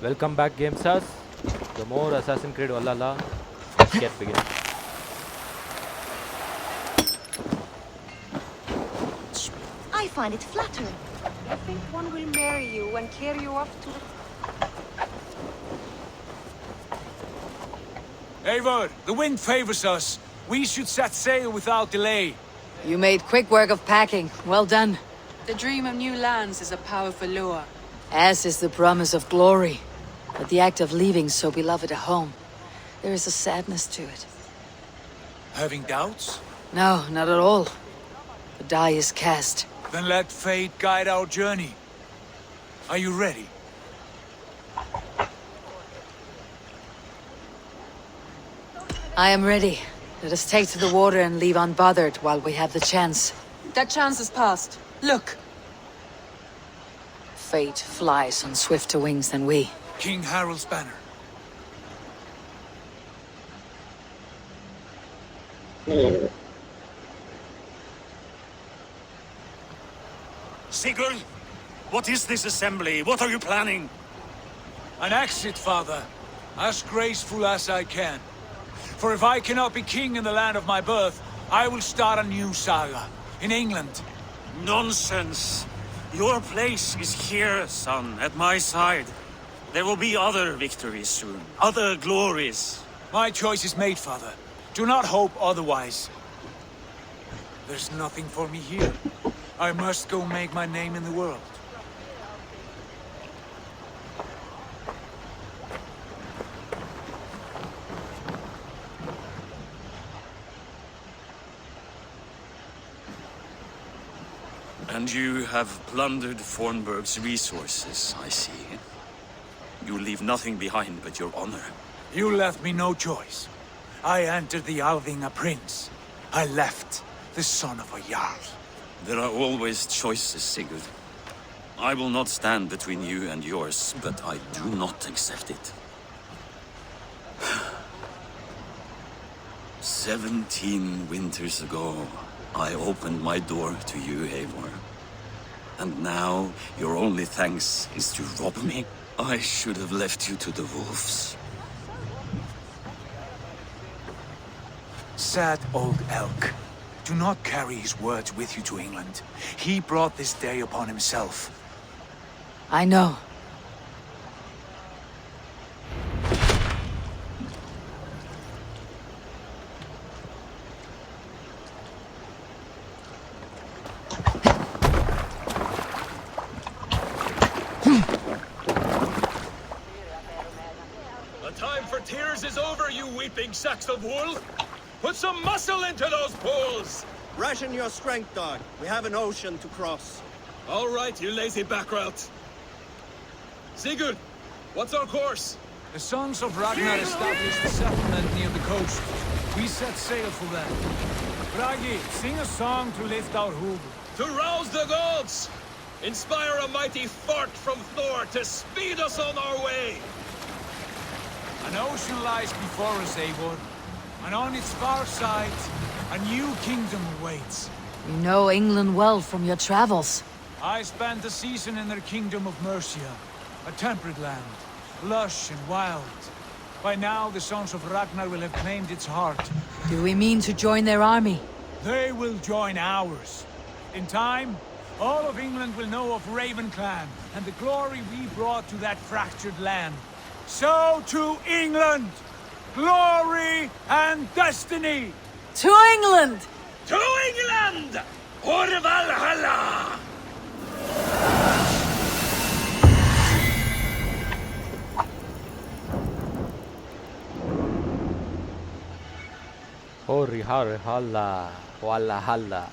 Welcome back, Gamesters. The more Assassin's Creed Valhalla. Let's get begin. I find it flattering. I think one will marry you and carry you off to the... Eivor, the wind favors us. We should set sail without delay. You made quick work of packing. Well done. The dream of new lands is a powerful lure. As is the promise of glory. But the act of leaving so beloved a home, there is a sadness to it. Having doubts? No, not at all. The die is cast. Then let fate guide our journey. Are you ready? I am ready. Let us take to the water and leave unbothered while we have the chance. That chance is past. Look! Fate flies on swifter wings than we. King Harald's banner. Sigurd, what is this assembly? What are you planning? An exit, father. As graceful as I can. For if I cannot be king in the land of my birth, I will start a new saga. In England. Nonsense. Your place is here, son, at my side. There will be other victories soon. Other glories. My choice is made, father. Do not hope otherwise. There's nothing for me here. I must go make my name in the world. And you have plundered Fornburg's resources, I see. You leave nothing behind but your honor. You left me no choice. I entered the Alving a prince. I left the son of a Jarl. There are always choices, Sigurd. I will not stand between you and yours, but I do not accept it. 17 winters ago, I opened my door to you, Eivor. And now, your only thanks is to rob me? I should have left you to the wolves. Sad old elk. Do not carry his words with you to England. He brought this day upon himself. I know. The time for tears is over, you weeping sacks of wool! Put some muscle into those bulls! Ration your strength, dog. We have an ocean to cross. All right, you lazy backrout. Sigurd, what's our course? The sons of Ragnar established a settlement near the coast. We set sail for them. Bragi, sing a song to lift our hoof. To rouse the gods! Inspire a mighty fart from Thor to speed us on our way! An ocean lies before us, Eivor. And on its far side, a new kingdom awaits. You know England well from your travels. I spent a season in their kingdom of Mercia, a temperate land, lush and wild. By now, the sons of Ragnar will have claimed its heart. Do we mean to join their army? They will join ours. In time, all of England will know of Raven Clan and the glory we brought to that fractured land. So to England! Glory and destiny! To England! To England! For Valhalla! Hori har halla, walla halla.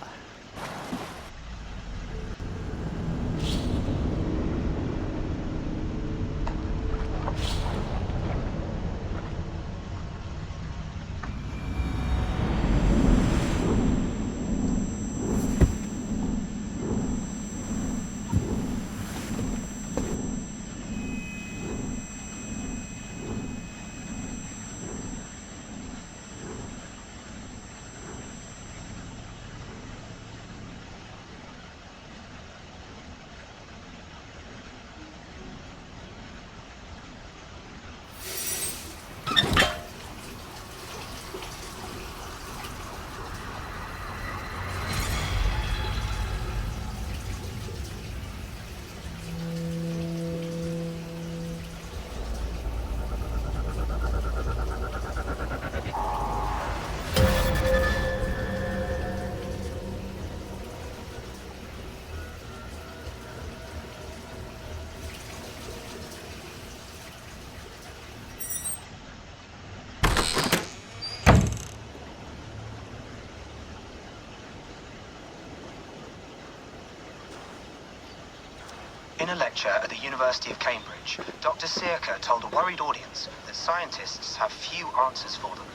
In a lecture at the University of Cambridge, Dr. Circa told a worried audience that scientists have few answers for them.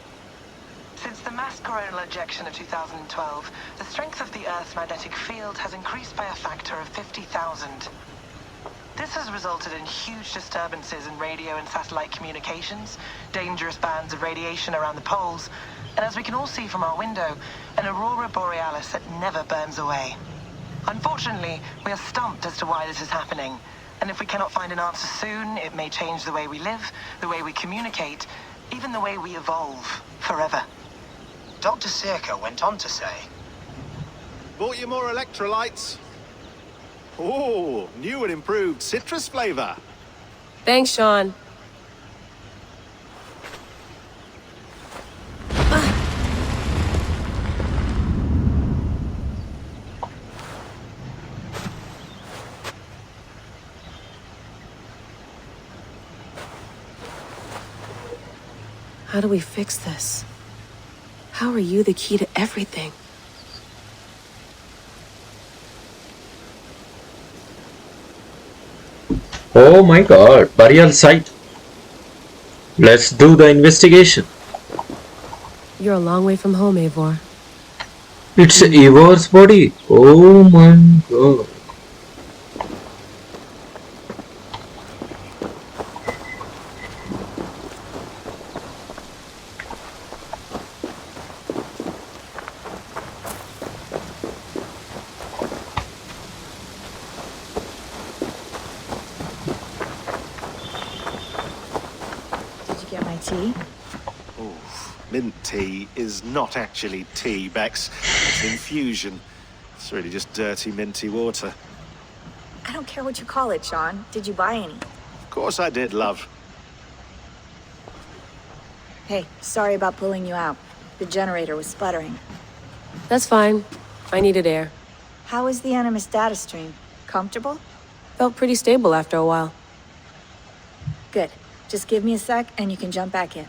Since the mass coronal ejection of 2012, the strength of the Earth's magnetic field has increased by a factor of 50,000. This has resulted in huge disturbances in radio and satellite communications, dangerous bands of radiation around the poles, and as we can all see from our window, an aurora borealis that never burns away. Unfortunately, we are stumped as to why this is happening, and if we cannot find an answer soon, it may change the way we live, the way we communicate, even the way we evolve forever. Dr. Circa went on to say, Bought you more electrolytes? Oh, new and improved citrus flavor. Thanks, Sean. How do we fix this? How are you the key to everything? Oh my god, burial site. Let's do the investigation. You're a long way from home, Eivor. It's Eivor's body. Oh my god. Tea? Oh, mint tea is not actually tea, Bex. It's an infusion. It's really just dirty, minty water. I don't care what you call it, Sean. Did you buy any? Of course I did, love. Hey, sorry about pulling you out. The generator was sputtering. That's fine. I needed air. How is the Animus data stream? Comfortable? Felt pretty stable after a while. Good. Just give me a sec and you can jump back in.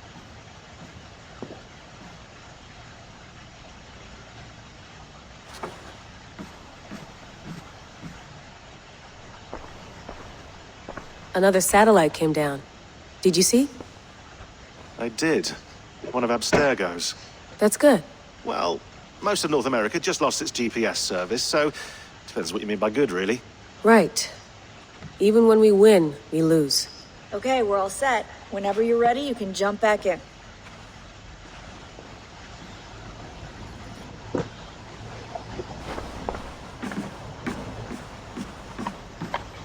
Another satellite came down. Did you see? I did. One of Abstergo's. That's good. Well, most of North America just lost its GPS service, so depends what you mean by good, really. Right. Even when we win, we lose. Okay, we're all set. Whenever you're ready, you can jump back in.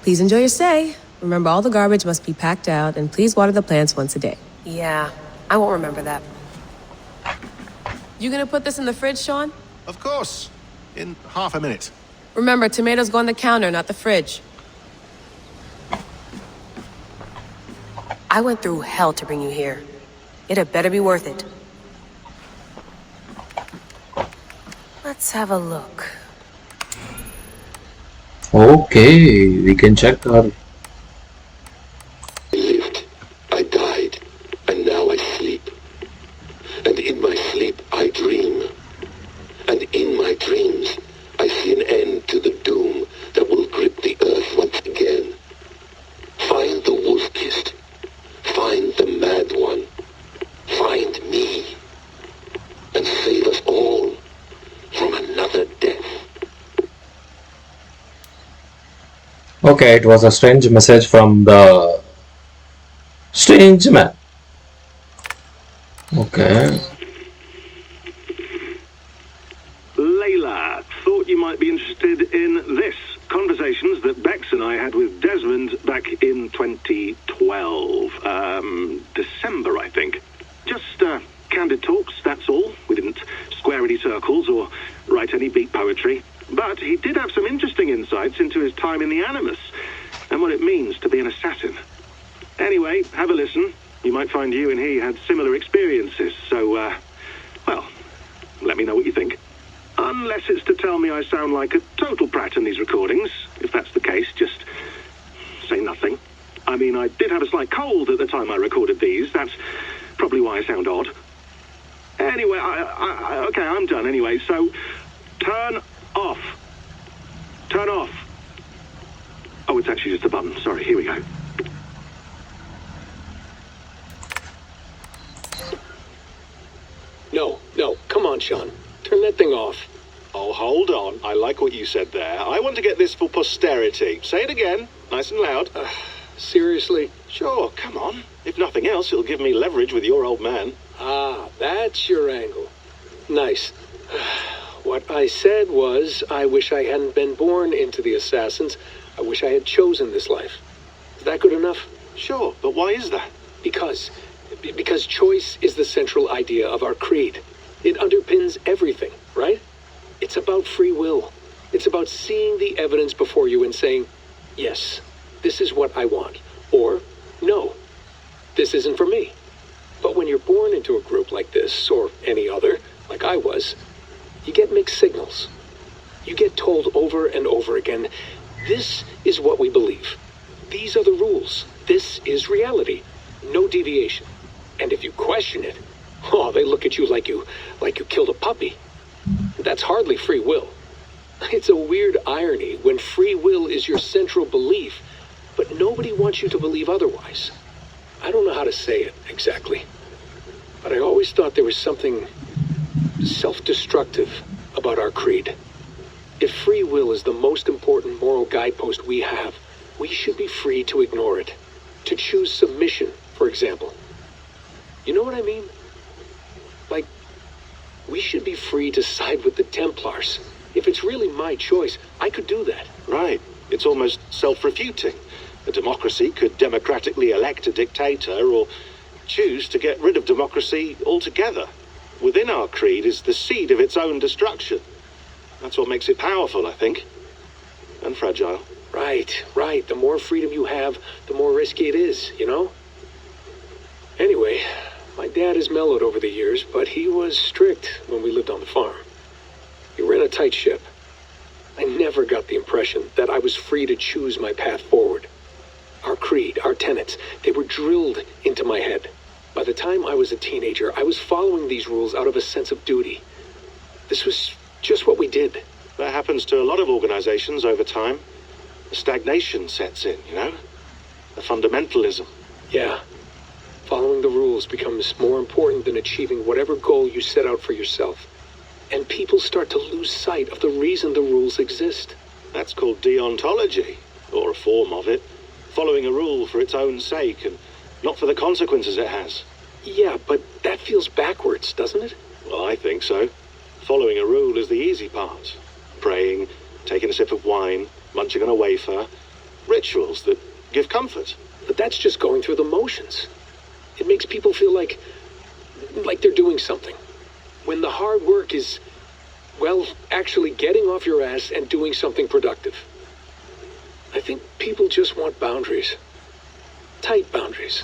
Please enjoy your stay. Remember, all the garbage must be packed out, and please water the plants once a day. Yeah, I won't remember that. You gonna put this in the fridge, Sean? Of course. In half a minute. Remember, tomatoes go on the counter, not the fridge. I went through hell to bring you here. It had better be worth it. Let's have a look. Okay, we can check our... I lived, I died, and now I sleep. And in my sleep I dream. And in my dreams I see an end to the doom that will grip the earth once again. Find the wolf-kissed. Find the mad one. Find me. And save us all from another death. Okay, it was a strange message from the strange man. Okay. Layla, thought you might be interested in this. Conversations that Bex and I had with Desmond back in 2012. December, I think. Just candid talks, that's all. We didn't square any circles or write any beat poetry. But he did have some interesting insights into his time in the Animus and what it means to be an assassin. Anyway, have a listen. You might find you and he had similar experiences, so, well, let me know what you think. Unless it's to tell me I sound like a total prat in these recordings. If that's the case, just say nothing. I mean, I did have a slight cold at the time I recorded these. That's probably why I sound odd. Anyway, okay, I'm done anyway, so turn off. Turn off. Oh, it's actually just a button. Sorry, here we go. No, come on, Sean. Turn that thing off. Oh, hold on. I like what you said there. I want to get this for posterity. Say it again, nice and loud. Seriously? Sure, come on. If nothing else, it'll give me leverage with your old man. Ah, that's your angle. Nice. What I said was, I wish I hadn't been born into the Assassins. I wish I had chosen this life. Is that good enough? Sure, but why is that? Because choice is the central idea of our creed. It underpins everything, right? It's about free will. It's about seeing the evidence before you and saying, yes, this is what I want. Or, no, this isn't for me. But when you're born into a group like this, or any other, like I was, you get mixed signals. You get told over and over again, this is what we believe. These are the rules. This is reality. No deviation. And if you question it, oh, they look at you like you killed a puppy. That's hardly free will. It's a weird irony when free will is your central belief, but nobody wants you to believe otherwise. I don't know how to say it exactly, but I always thought there was something self-destructive about our creed. If free will is the most important moral guidepost we have, we should be free to ignore it. To choose submission, for example. You know what I mean? Like, we should be free to side with the Templars. If it's really my choice, I could do that. Right. It's almost self-refuting. A democracy could democratically elect a dictator or choose to get rid of democracy altogether. Within our creed is the seed of its own destruction. That's what makes it powerful, I think. And fragile. Right. The more freedom you have, the more risky it is, you know? Anyway, my dad has mellowed over the years, but he was strict when we lived on the farm. He ran a tight ship. I never got the impression that I was free to choose my path forward. Our creed, our tenets, they were drilled into my head. By the time I was a teenager, I was following these rules out of a sense of duty. This was just what we did. That happens to a lot of organizations over time. A stagnation sets in, you know? A fundamentalism. Yeah. Following the rules becomes more important than achieving whatever goal you set out for yourself. And people start to lose sight of the reason the rules exist. That's called deontology, or a form of it. Following a rule for its own sake and not for the consequences it has. Yeah, but that feels backwards, doesn't it? Well, I think so. Following a rule is the easy part. Praying, taking a sip of wine, munching on a wafer. Rituals that give comfort. But that's just going through the motions. It makes people feel like they're doing something. When the hard work is, well, actually getting off your ass and doing something productive. I think people just want boundaries. Tight boundaries.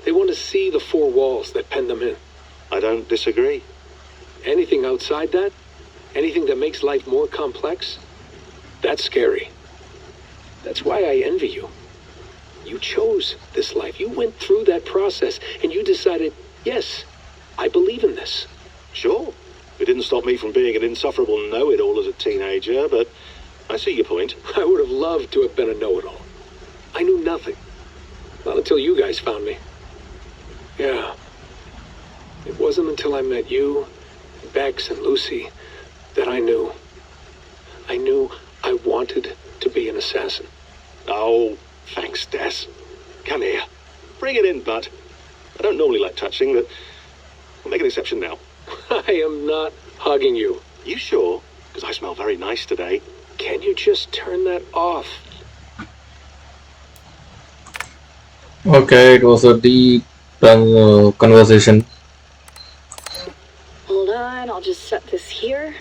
They want to see the four walls that pen them in. I don't disagree. Anything outside that, anything that makes life more complex, that's scary. That's why I envy you. You chose this life. You went through that process and you decided, yes, I believe in this. Sure. It didn't stop me from being an insufferable know-it-all as a teenager, but I see your point. I would have loved to have been a know-it-all. I knew nothing. Not until you guys found me. Yeah. It wasn't until I met you, Bex, and Lucy that I knew. I knew I wanted to be an assassin. Oh, thanks, Des. Come here. Bring it in, bud. I don't normally like touching, but we'll make an exception now. I am not hugging you. You sure? Because I smell very nice today. Can you just turn that off? Okay, it was a deep conversation. Hold on, I'll just set this here.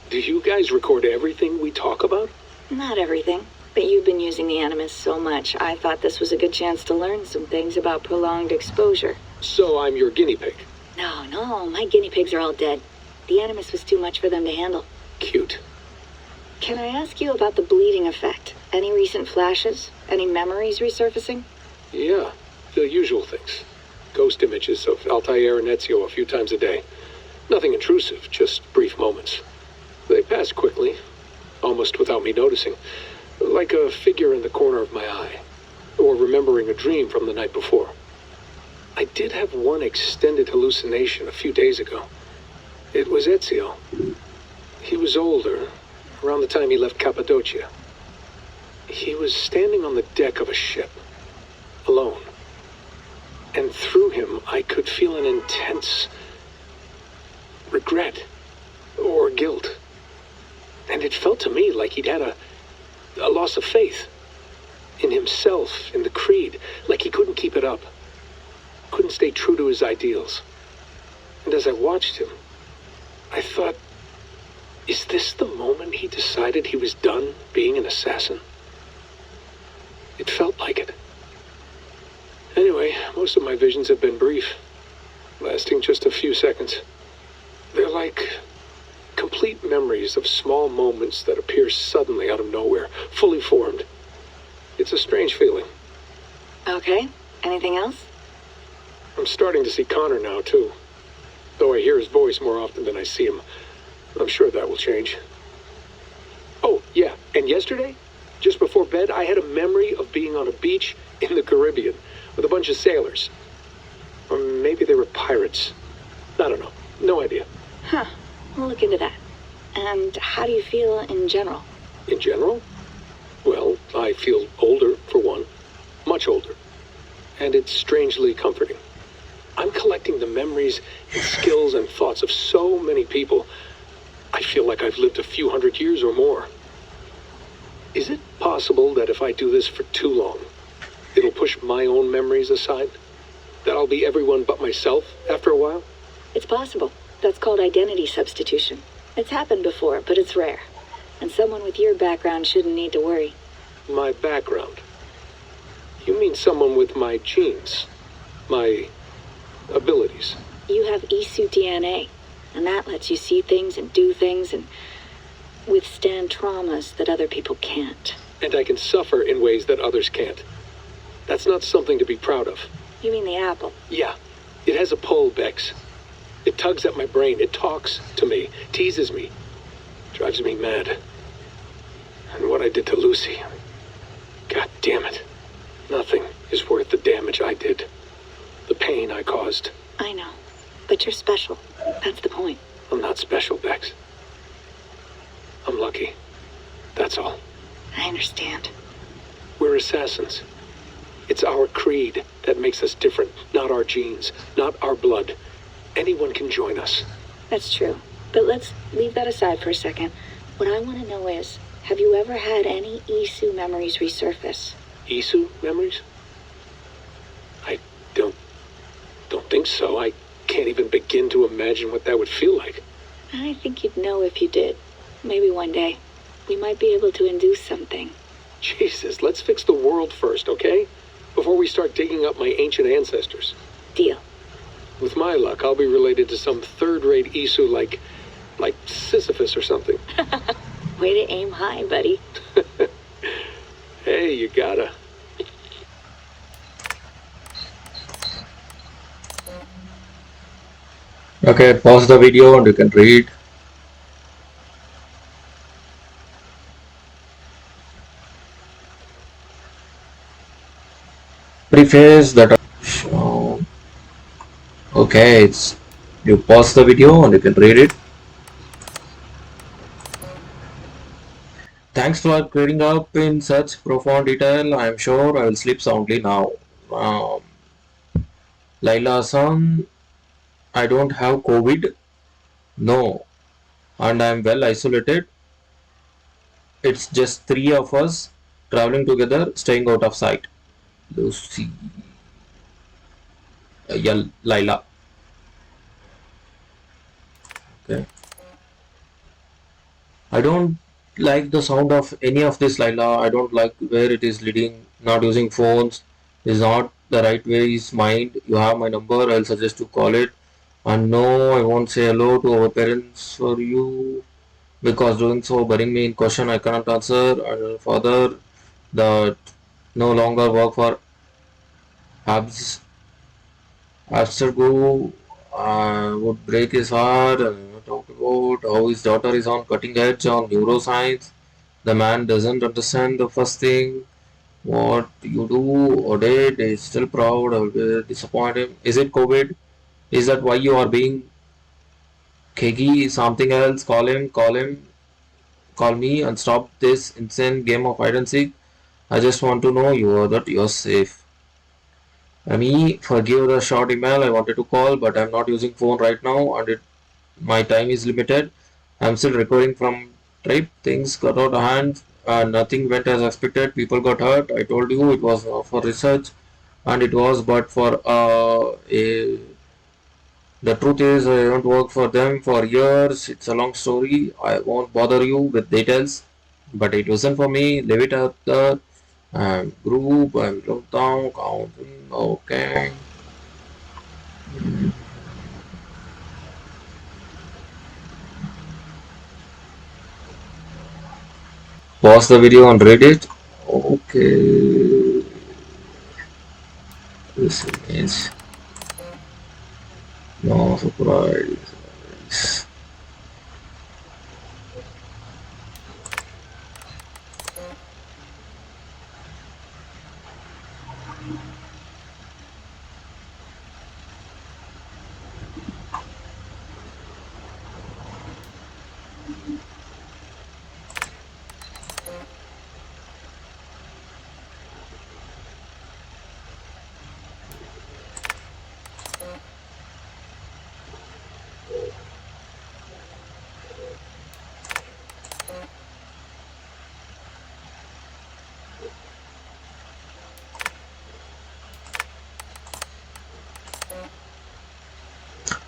Do you guys record everything we talk about? Not everything, but you've been using the Animus so much, I thought this was a good chance to learn some things about prolonged exposure. So I'm your guinea pig? No, my guinea pigs are all dead. The Animus was too much for them to handle. Cute. Can I ask you about the bleeding effect? Any recent flashes? Any memories resurfacing? Yeah, the usual things. Ghost images of Altair and Ezio a few times a day. Nothing intrusive, just brief moments. They pass quickly, almost without me noticing. Like a figure in the corner of my eye. Or remembering a dream from the night before. I did have one extended hallucination a few days ago. It was Ezio. He was older, around the time he left Cappadocia. He was standing on the deck of a ship, alone. And through him, I could feel an intense regret or guilt. And it felt to me like he'd had a loss of faith in himself, in the creed, like he couldn't keep it up, couldn't stay true to his ideals. And as I watched him, I thought, is this the moment he decided he was done being an assassin? It felt like it. Anyway, most of my visions have been brief, lasting just a few seconds. They're like complete memories of small moments that appear suddenly out of nowhere, fully formed. It's a strange feeling. Okay, anything else? I'm starting to see Connor now, too. Though I hear his voice more often than I see him. I'm sure that will change. Oh, yeah, and yesterday, just before bed, I had a memory of being on a beach in the Caribbean with a bunch of sailors. Or maybe they were pirates. I don't know. No idea. Huh, we'll look into that. And how do you feel in general? In general? Well, I feel older, for one. Much older. And it's strangely comforting. I'm collecting the memories and skills and thoughts of so many people. I feel like I've lived a few hundred years or more. Is it possible that if I do this for too long, it'll push my own memories aside? That I'll be everyone but myself after a while? It's possible. That's called identity substitution. It's happened before, but it's rare. And someone with your background shouldn't need to worry. My background? You mean someone with my genes? My abilities? You have Isu DNA, and that lets you see things and do things and withstand traumas that other people can't. And I can suffer in ways that others can't. That's not something to be proud of. You mean the apple? Yeah. It has a pull, Bex. It tugs at my brain. It talks to me. Teases me. Drives me mad. And what I did to Lucy. God damn it. Nothing is worth the damage I did. The pain I caused. I know. But you're special. That's the point. I'm not special, Bex. I'm lucky. That's all. I understand. We're assassins. It's our creed that makes us different, not our genes, not our blood. Anyone can join us. That's true. But let's leave that aside for a second. What I want to know is, have you ever had any Isu memories resurface? Isu memories? I don't think so. I can't even begin to imagine what that would feel like. I think you'd know if you did. Maybe one day. We might be able to induce something. Jesus, let's fix the world first, okay? Before we start digging up my ancient ancestors. Deal. With my luck, I'll be related to some third-rate Isu like Sisyphus or something. Way to aim high, buddy. Hey, you gotta. Okay, pause the video and you can read. Preface that okay, you pause the video and you can read it. Thanks for clearing up in such profound detail. I am sure I will sleep soundly now. Laila-san, I don't have COVID. No. And I am well isolated. It's just 3 of us traveling together, staying out of sight. Lucy. Yeah, Laila. Okay. I don't like the sound of any of this, Laila. I don't like where it is leading. Not using phones is not the right way. Is mind. You have my number. I'll suggest you call it. And no, I won't say hello to our parents for you because doing so burying me in question I cannot answer. And father that no longer work for Abstergo would break his heart and talk about how his daughter is on cutting edge on neuroscience. The man doesn't understand the first thing. What you do or did is still proud or disappoint him. Is it COVID? Is that why you are being cagey? Something else? Call me and stop this insane game of hide and seek. I just want to know that you're safe. Forgive the short email. I wanted to call, but I'm not using phone right now, and my time is limited. I'm still recovering from trip. Things got out of hand. Nothing went as expected. People got hurt. I told you it was for research, and it was, but for the truth is, I don't work for them for years. It's a long story. I won't bother you with details, but it wasn't for me. Leave it at that. Group, I'm locked down, counting, okay. Pause the video and read it. Okay. This is no surprise.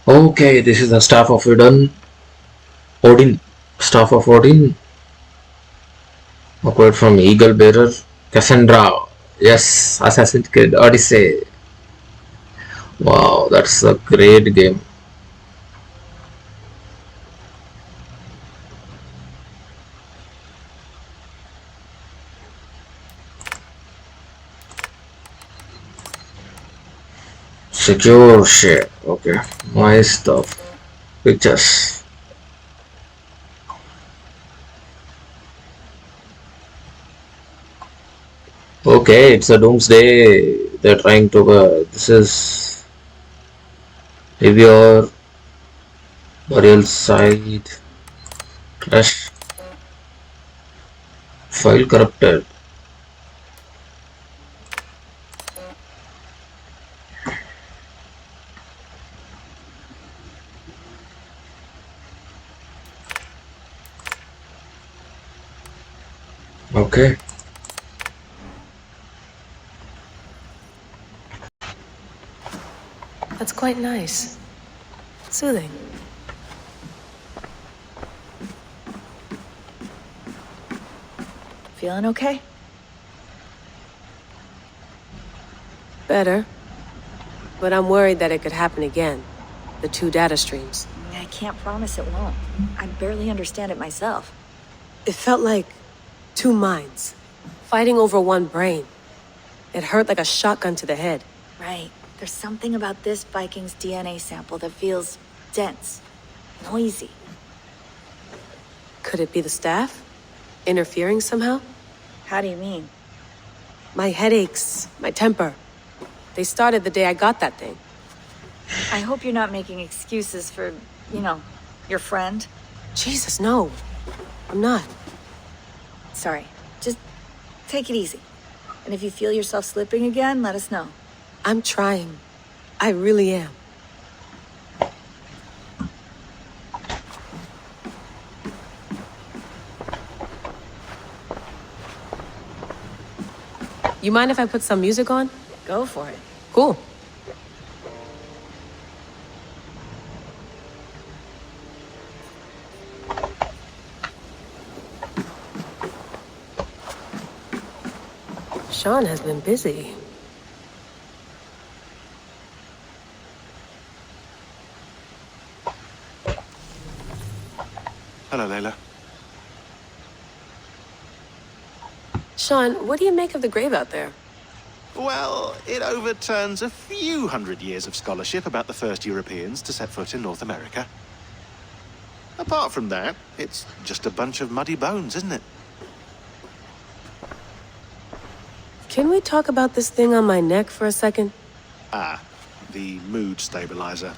Okay, this is the staff of Odin. Staff of Odin. Acquired from Eagle Bearer. Cassandra. Yes, Assassin's Creed Odyssey. Wow, that's a great game. Secure share. Okay, my stuff. Pictures. Okay, it's a doomsday. They're trying to. This is heavier burial site. Crash. File corrupted. Okay. That's quite nice. Soothing. Feeling okay? Better. But I'm worried that it could happen again. The two data streams. I can't promise it won't. I barely understand it myself. It felt like two minds, fighting over one brain. It hurt like a shotgun to the head. Right. There's something about this Viking's DNA sample that feels dense, noisy. Could it be the staff? Interfering somehow? How do you mean? My headaches, my temper. They started the day I got that thing. I hope you're not making excuses for, your friend. Jesus, no. I'm not. Sorry. Just take it easy. And if you feel yourself slipping again, let us know. I'm trying. I really am. You mind if I put some music on? Go for it. Cool. Sean has been busy. Hello, Layla. Sean, what do you make of the grave out there? Well, it overturns a few hundred years of scholarship about the first Europeans to set foot in North America. Apart from that, it's just a bunch of muddy bones, isn't it? Can we talk about this thing on my neck for a second? Ah, the mood stabilizer.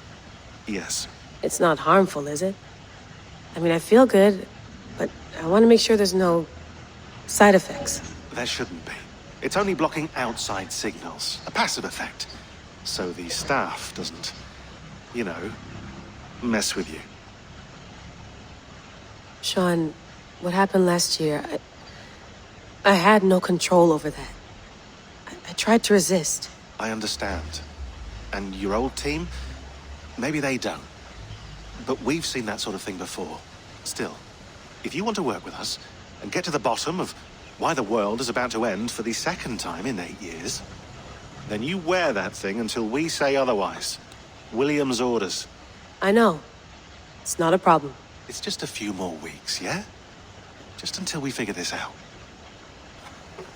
Yes. It's not harmful, is it? I mean, I feel good, but I want to make sure there's no side effects. There shouldn't be. It's only blocking outside signals, a passive effect. So the staff doesn't, you know, mess with you. Sean, what happened last year, I had no control over that. I tried to resist. I understand. And your old team, maybe they don't. But we've seen that sort of thing before. Still, if you want to work with us and get to the bottom of why the world is about to end for the second time in 8 years, then you wear that thing until we say otherwise. William's orders. I know. It's not a problem. It's just a few more weeks, yeah? Just until we figure this out.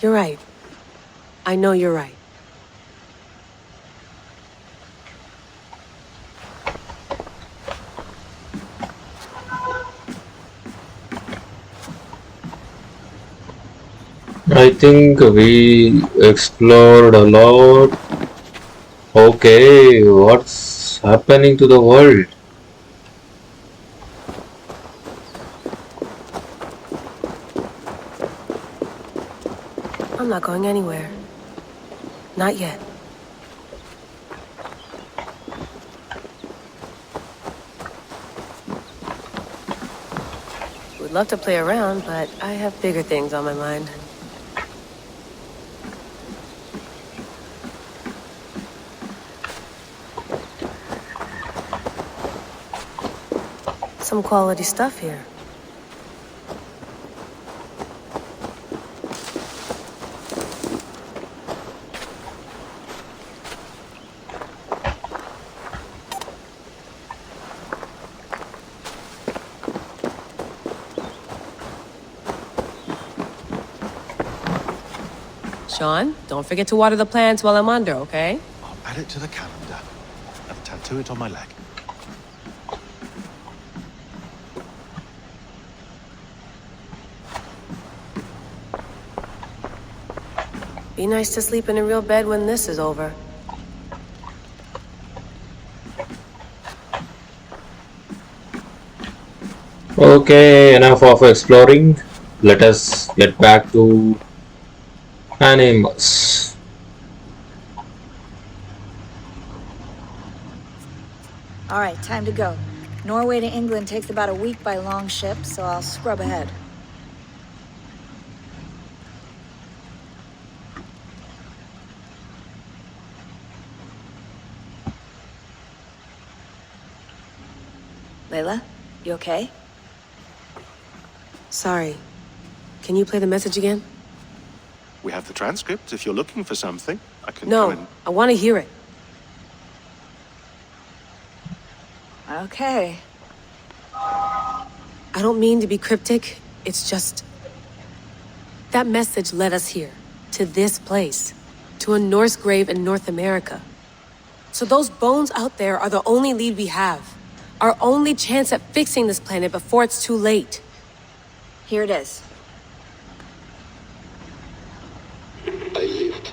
You're right. I know you're right. I think we explored a lot. Okay, what's happening to the world? I'm not going anywhere. Not yet. Would love to play around, but I have bigger things on my mind. Some quality stuff here. Sean, don't forget to water the plants while I'm under, okay? I'll add it to the calendar and tattoo it on my leg. Be nice to sleep in a real bed when this is over. Okay, enough of exploring. Let us get back to animals. All right, time to go. Norway to England takes about a week by long ship, so I'll scrub ahead. Layla, you okay? Sorry. Can you play the message again? We have the transcript if you're looking for something. I can go No, I want to hear it. Okay. I don't mean to be cryptic. It's just... that message led us here. To this place. To a Norse grave in North America. So those bones out there are the only lead we have. Our only chance at fixing this planet before it's too late. Here it is. I lived,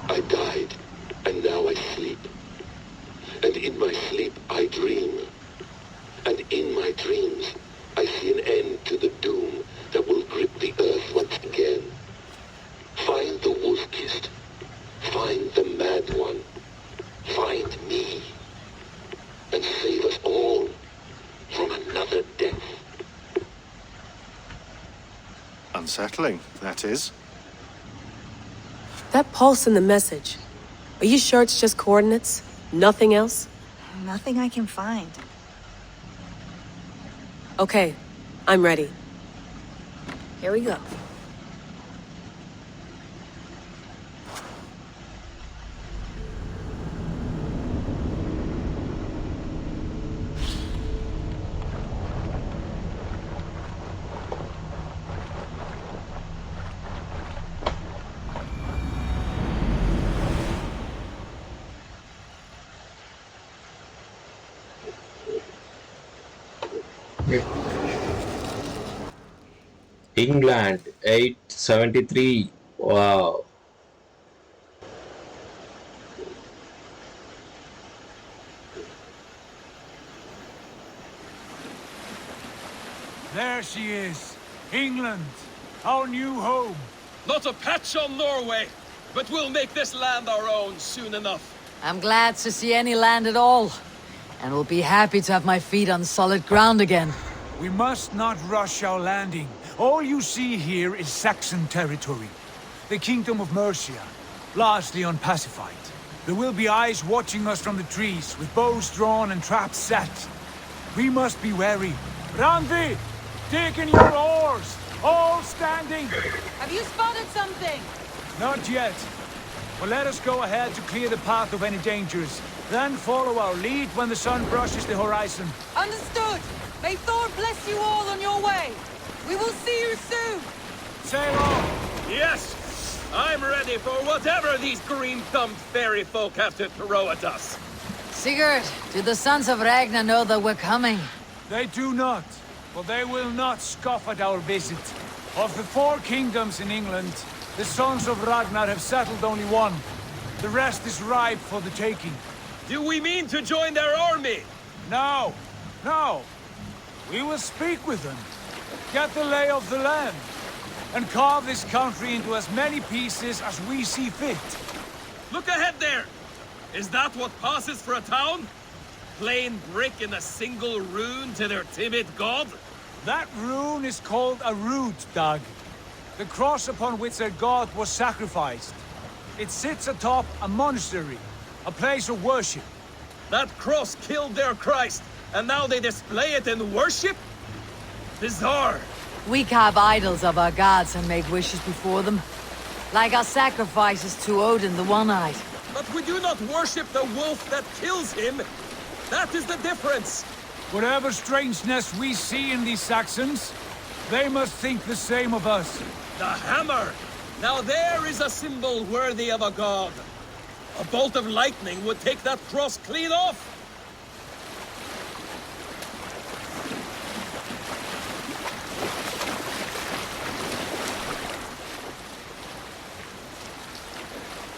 I died, and now I sleep. And in my sleep I dream. And in my dreams I see an end to the doom that will grip the earth once again. Find the wolf-kissed. Find the mad one. Find me. And save us all from another death. Unsettling, that is. That pulse in the message. Are you sure it's just coordinates? Nothing else? Nothing I can find. Okay, I'm ready. Here we go. England 873. Wow. There she is. England, our new home. Not a patch on Norway, but we'll make this land our own soon enough. I'm glad to see any land at all, and will be happy to have my feet on solid ground again. We must not rush our landing. All you see here is Saxon territory. The Kingdom of Mercia, largely unpacified. There will be eyes watching us from the trees, with bows drawn and traps set. We must be wary. Randi, dig in your oars! All standing! Have you spotted something? Not yet. But let us go ahead to clear the path of any dangers. Then follow our lead when the sun brushes the horizon. Understood. May Thor bless you all on your way. We will see you soon. Sail on! Yes! I'm ready for whatever these green-thumbed fairy folk have to throw at us. Sigurd, do the sons of Ragnar know that we're coming? They do not, but they will not scoff at our visit. Of the 4 kingdoms in England, the sons of Ragnar have settled only one. The rest is ripe for the taking. Do we mean to join their army? No, no. We will speak with them, get the lay of the land, and carve this country into as many pieces as we see fit. Look ahead there! Is that what passes for a town? Plain brick in a single rune to their timid god? That rune is called a root, Dag. The cross upon which their god was sacrificed. It sits atop a monastery, a place of worship. That cross killed their Christ, and now they display it in worship? Bizarre. We carve idols of our gods and make wishes before them. Like our sacrifices to Odin the One-Eyed. But we do not worship the wolf that kills him. That is the difference. Whatever strangeness we see in these Saxons, they must think the same of us. The hammer! Now there is a symbol worthy of a god. A bolt of lightning would take that cross clean off.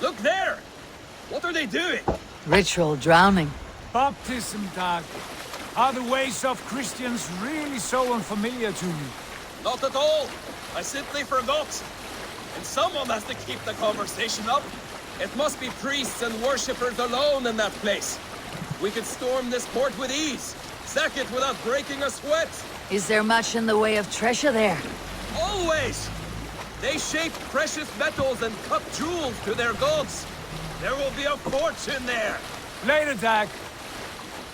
Look there! What are they doing? Ritual drowning. Baptism, Dag. Are the ways of Christians really so unfamiliar to you? Not at all. I simply forgot. And someone has to keep the conversation up. It must be priests and worshippers alone in that place. We could storm this port with ease. Sack it without breaking a sweat. Is there much in the way of treasure there? Always! They shape precious metals and cut jewels to their gods. There will be a fortune there. Later, Dag.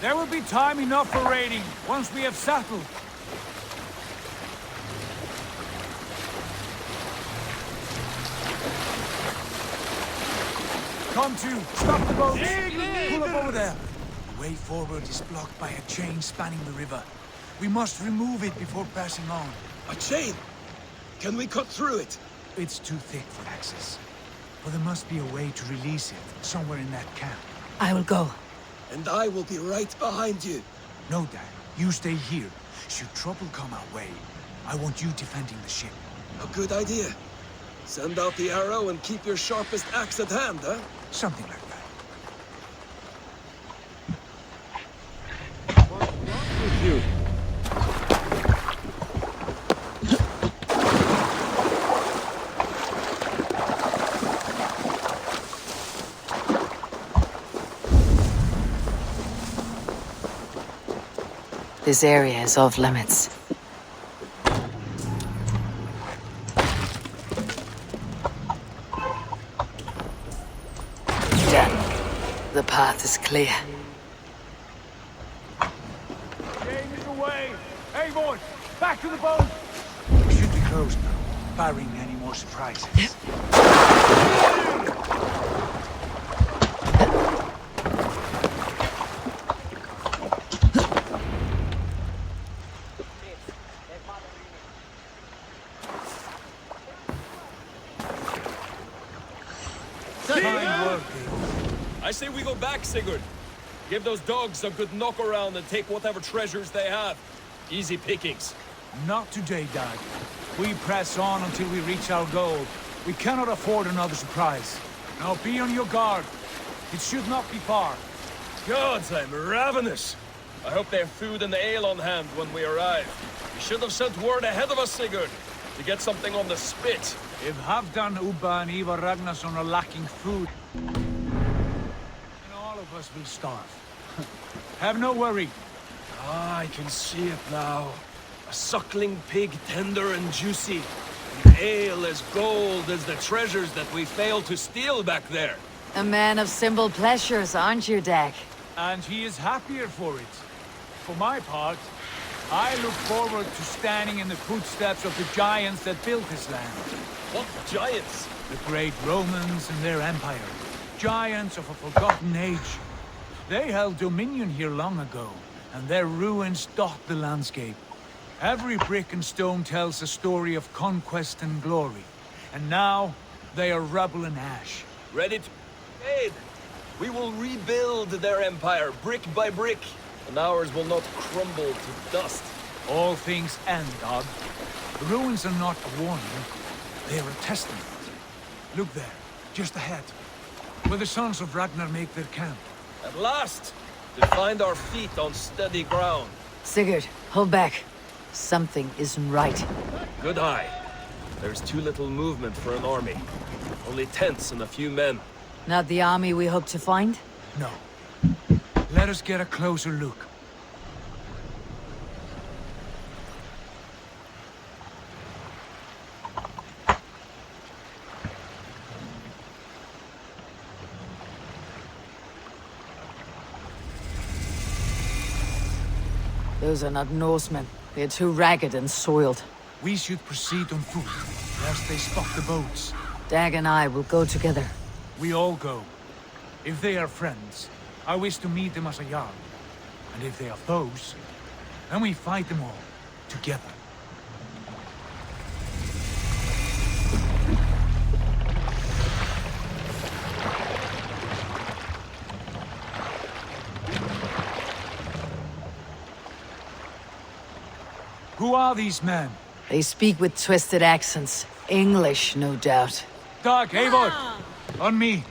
There will be time enough for raiding, once we have settled. Come to! Stop the boat! Pull up over there! The way forward is blocked by a chain spanning the river. We must remove it before passing on. A chain? Can we cut through it? It's too thick for access. But there must be a way to release it, somewhere in that camp. I will go. And I will be right behind you. No, Dad. You stay here. Should trouble come our way, I want you defending the ship. A good idea. Send out the arrow and keep your sharpest axe at hand, huh? Something like that. What's wrong with you? This area is off limits. Done. The path is clear. Game is away! Hey, boys! Back to the boat! We should be close now, barring any more surprises. I say we go back, Sigurd. Give those dogs a good knock around and take whatever treasures they have. Easy pickings. Not today, Dag. We press on until we reach our goal. We cannot afford another surprise. Now be on your guard. It should not be far. Gods, I'm ravenous. I hope they have food and ale on hand when we arrive. You should have sent word ahead of us, Sigurd, to get something on the spit. If Halfdan, Ubba, and Ivar Ragnarsson are lacking food, then all of us will starve. Have no worry. Ah, I can see it now. A suckling pig, tender and juicy. And ale as gold as the treasures that we failed to steal back there. A man of simple pleasures, aren't you, Dag? And he is happier for it. For my part, I look forward to standing in the footsteps of the giants that built this land. What giants? The great Romans and their empire. Giants of a forgotten age. They held dominion here long ago, and their ruins dot the landscape. Every brick and stone tells a story of conquest and glory. And now, they are rubble and ash. Ready to aid. We will rebuild their empire, brick by brick, and ours will not crumble to dust. All things end, Dog. The ruins are not a warning. They are a testament. Look there, just ahead, where the sons of Ragnar make their camp. At last, to find our feet on steady ground. Sigurd, hold back. Something isn't right. Good eye. There's too little movement for an army. Only tents and a few men. Not the army we hope to find? No. Let us get a closer look. Those are not Norsemen. They're too ragged and soiled. We should proceed on foot, lest they spot the boats. Dag and I will go together. We all go. If they are friends, I wish to meet them as a Jarl. And if they are foes, then we fight them all, together. Who are these men? They speak with twisted accents. English, no doubt. Dag, Eivor! On me!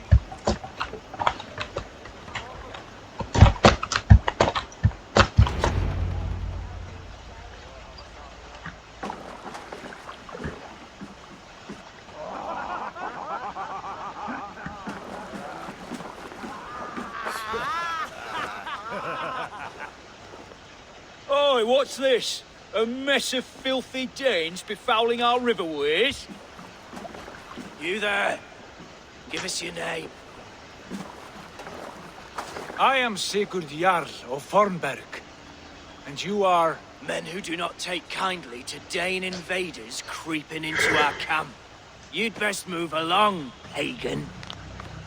Oi, what's this? A mess of filthy Danes befouling our riverways? You there? Give us your name. I am Sigurd Jarl of Fornberg. And you are... Men who do not take kindly to Dane invaders creeping into our camp. You'd best move along, pagan.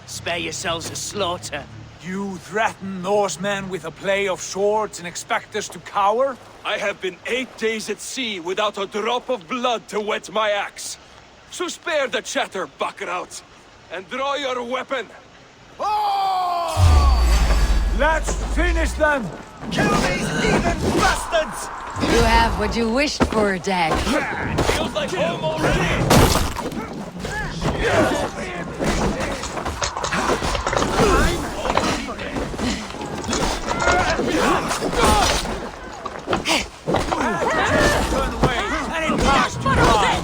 Spare yourselves a slaughter. You threaten Norsemen with a play of swords and expect us to cower? I have been 8 days at sea without a drop of blood to wet my axe. So spare the chatter, Buckerout, and draw your weapon. Let's finish them! Kill these heathen bastards! You have what you wished for, Dag. Feels like home already! Turn away, and it passed you by!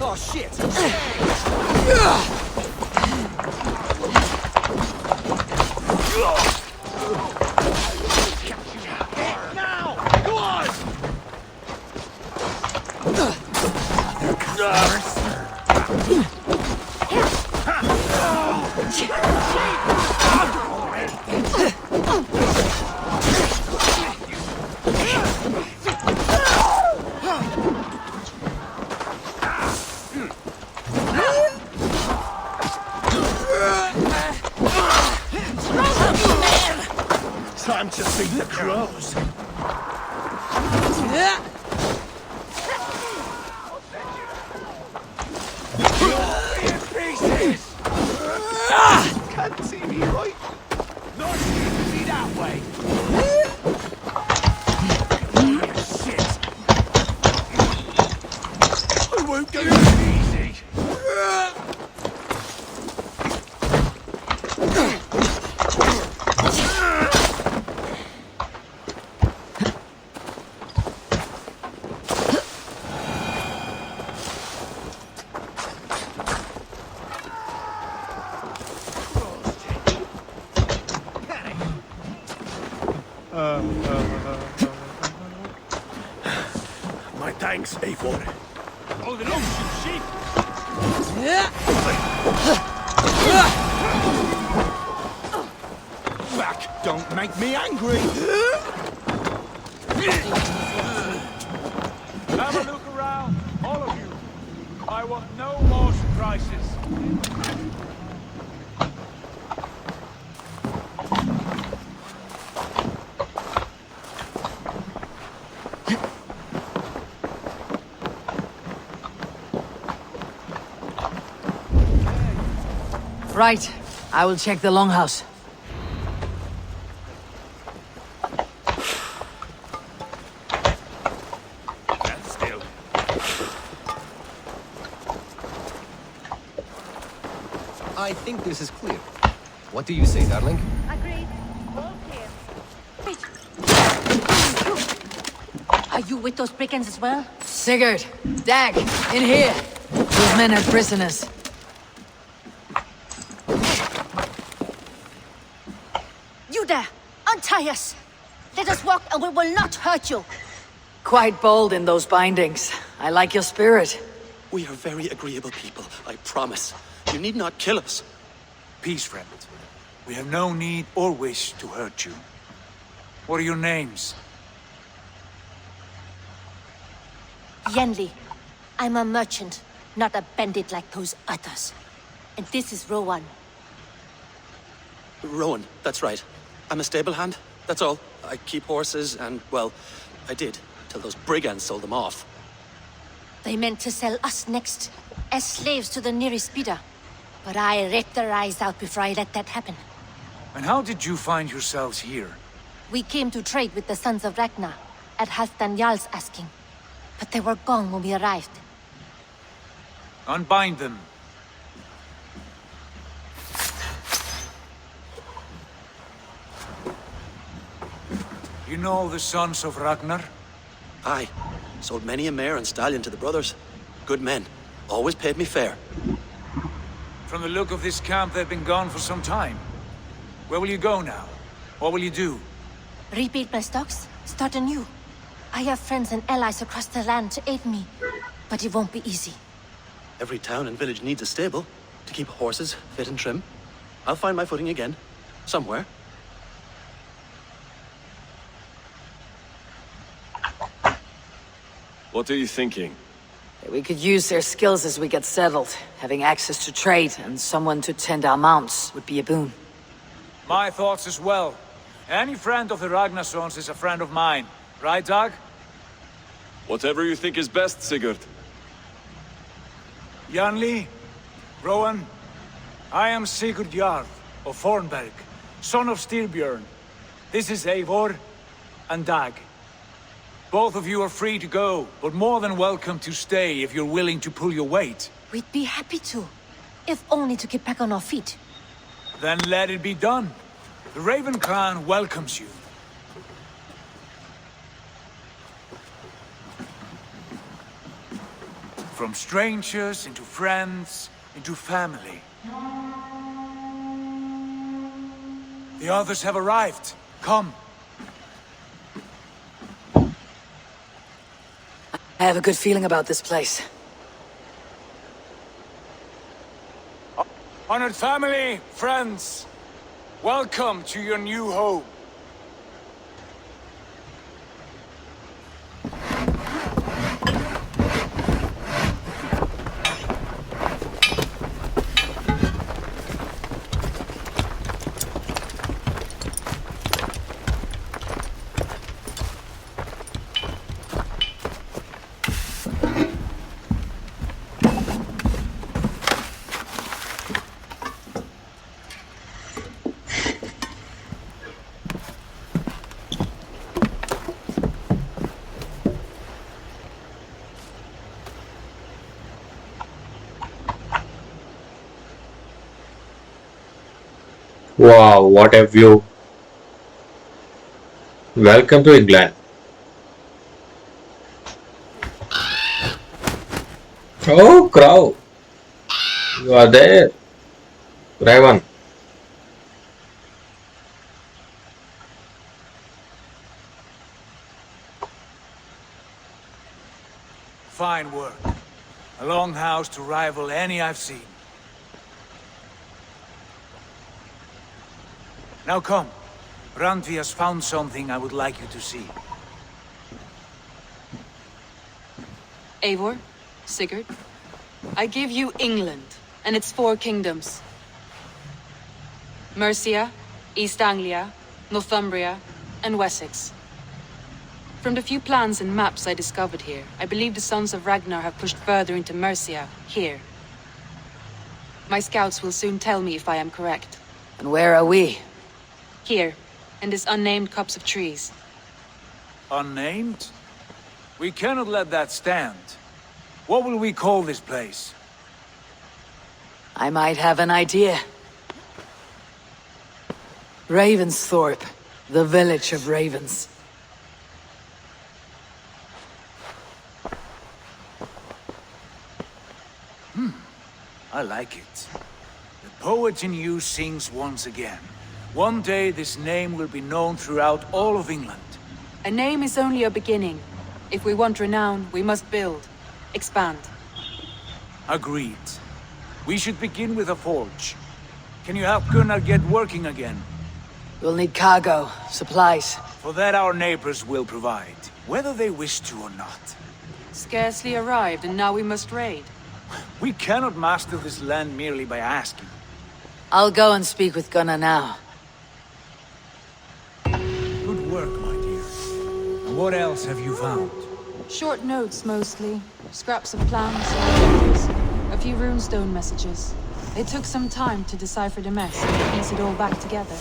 Oh shit! Now! Go on! Time to feed the crows. Pieces! Can't see me right. Not easy that way. Shit! I won't go easy. My thanks, Eivor. Oh, the ocean sheep! Back don't make me angry. Have a look around, all of you. I want no more surprises. Right. I will check the longhouse. Stand still. I think this is clear. What do you say, darling? Agreed. All clear. Are you with those brigands as well? Sigurd! Dag! In here! Those men are prisoners. You there! Untie us! Let us walk and we will not hurt you! Quite bold in those bindings. I like your spirit. We are very agreeable people, I promise. You need not kill us. Peace, friend. We have no need or wish to hurt you. What are your names? Yenli. I'm a merchant, not a bandit like those others. And this is Rowan. Rowan, that's right. I'm a stable hand, that's all. I keep horses and, well, I did, till those brigands sold them off. They meant to sell us next, as slaves to the nearest bidder. But I ripped their eyes out before I let that happen. And how did you find yourselves here? We came to trade with the sons of Ragnar, at Halfdan Jarl's asking. But they were gone when we arrived. Unbind them. You know the sons of Ragnar? Aye. Sold many a mare and stallion to the brothers. Good men. Always paid me fair. From the look of this camp, they've been gone for some time. Where will you go now? What will you do? Rebuild my stocks, start anew. I have friends and allies across the land to aid me, but it won't be easy. Every town and village needs a stable to keep horses fit and trim. I'll find my footing again. Somewhere. What are you thinking? We could use their skills as we get settled. Having access to trade and someone to tend our mounts would be a boon. My thoughts as well. Any friend of the Ragnarsons is a friend of mine. Right, Dag? Whatever you think is best, Sigurd. Janli, Rowan, I am Sigurd Jarl of Fornberg, son of Styrbjörn. This is Eivor and Dag. Both of you are free to go, but more than welcome to stay if you're willing to pull your weight. We'd be happy to, if only to get back on our feet. Then let it be done. The Raven clan welcomes you. From strangers into friends, into family. The others have arrived. Come. I have a good feeling about this place. Honored family, friends, welcome to your new home. Wow, what a view. Welcome to England. Oh, crow. You are there. Raven. Fine work. A longhouse to rival any I've seen. Now come. Randvi has found something I would like you to see. Eivor, Sigurd, I give you England and its 4 kingdoms. Mercia, East Anglia, Northumbria, and Wessex. From the few plans and maps I discovered here, I believe the Sons of Ragnar have pushed further into Mercia, here. My scouts will soon tell me if I am correct. And where are we? Here, in this unnamed copse of trees. Unnamed? We cannot let that stand. What will we call this place? I might have an idea. Ravensthorpe, the village of ravens. I like it. The poet in you sings once again. One day this name will be known throughout all of England. A name is only a beginning. If we want renown, we must build, expand. Agreed. We should begin with a forge. Can you help Gunnar get working again? We'll need cargo, supplies. For that our neighbors will provide, whether they wish to or not. Scarcely arrived, and now we must raid. We cannot master this land merely by asking. I'll go and speak with Gunnar now. Good work, my dear. And what else have you found? Short notes, mostly. Scraps of plans, letters, a few runestone messages. It took some time to decipher the mess and piece it all back together.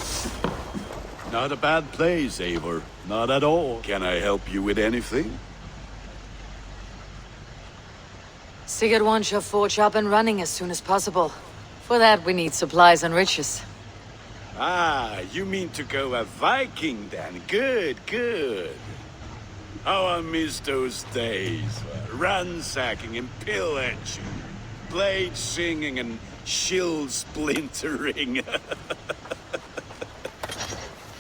Not a bad place, Eivor. Not at all. Can I help you with anything? Sigurd wants your forge up and running as soon as possible. For that, we need supplies and riches. Ah, you mean to go a Viking then? Good, good. How I miss those days. Ransacking and pillaging. Blade singing and shield splintering.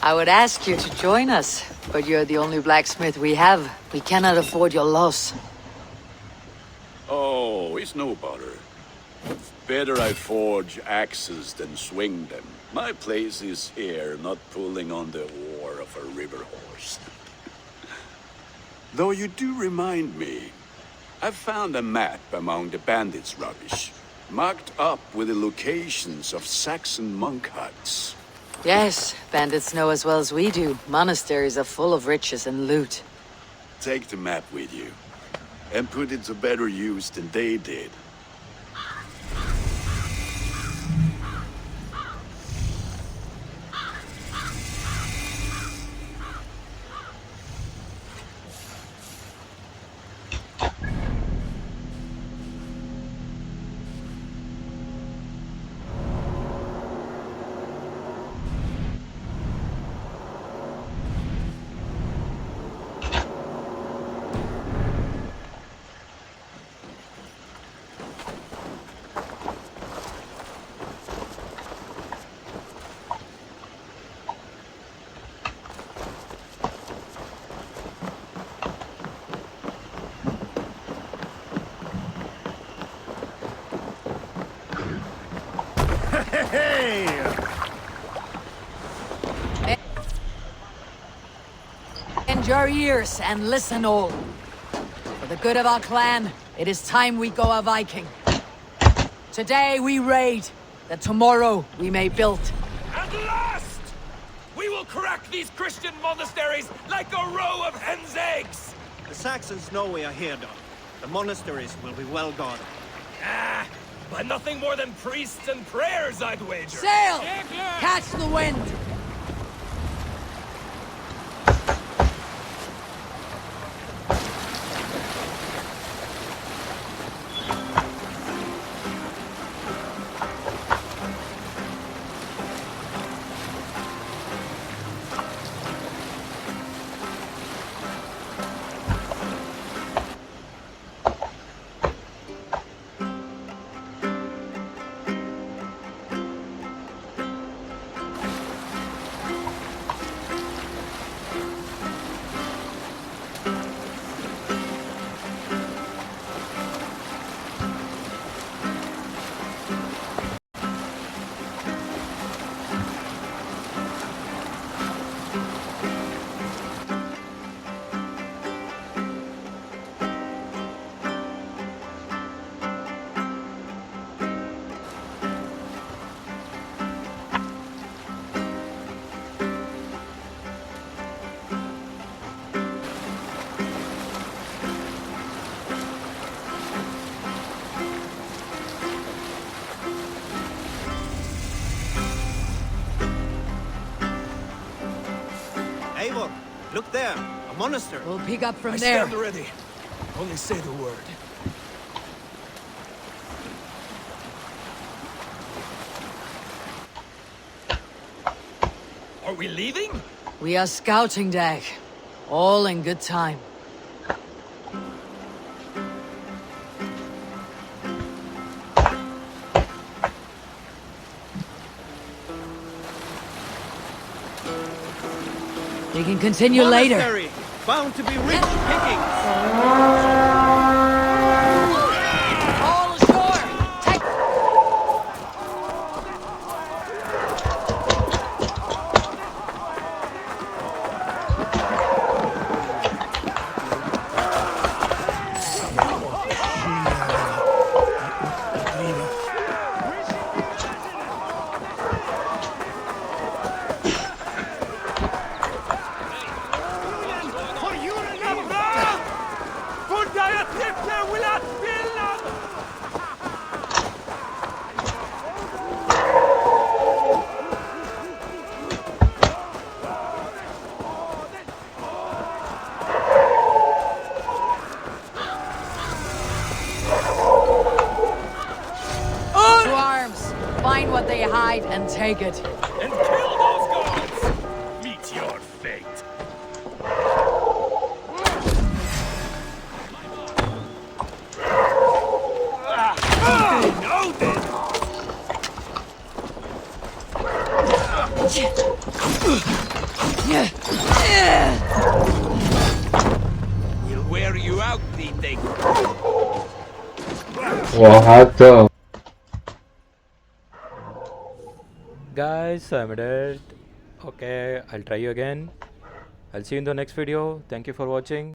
I would ask you to join us, but you're the only blacksmith we have. We cannot afford your loss. Oh, it's no bother. Better I forge axes than swing them. My place is here, not pulling on the oar of a river horse. Though you do remind me, I found a map among the bandits' rubbish, marked up with the locations of Saxon monk huts. Yes, bandits know as well as we do. Monasteries are full of riches and loot. Take the map with you, and put it to better use than they did. Bend your ears and listen all. For the good of our clan, it is time we go a Viking. Today we raid, that tomorrow we may build. At last! We will crack these Christian monasteries like a row of hen's eggs! The Saxons know we are here, Don. The monasteries will be well guarded. Ah, by nothing more than priests and prayers, I'd wager. Sail! Catch the wind! Look there, a monastery. We'll pick up from I there. stand ready. Only say the word. Are we leaving? We are scouting, Dag. All in good time. We can continue later. Monastery, bound to be rich pickings. All ashore! Take... To arms! Find what they hide and take it. And kill those guards! Meet your fate. We'll wear you out, D-Thing. What the? Guys, I'm dead. Okay, I'll try you again. I'll see you in the next video. Thank you for watching.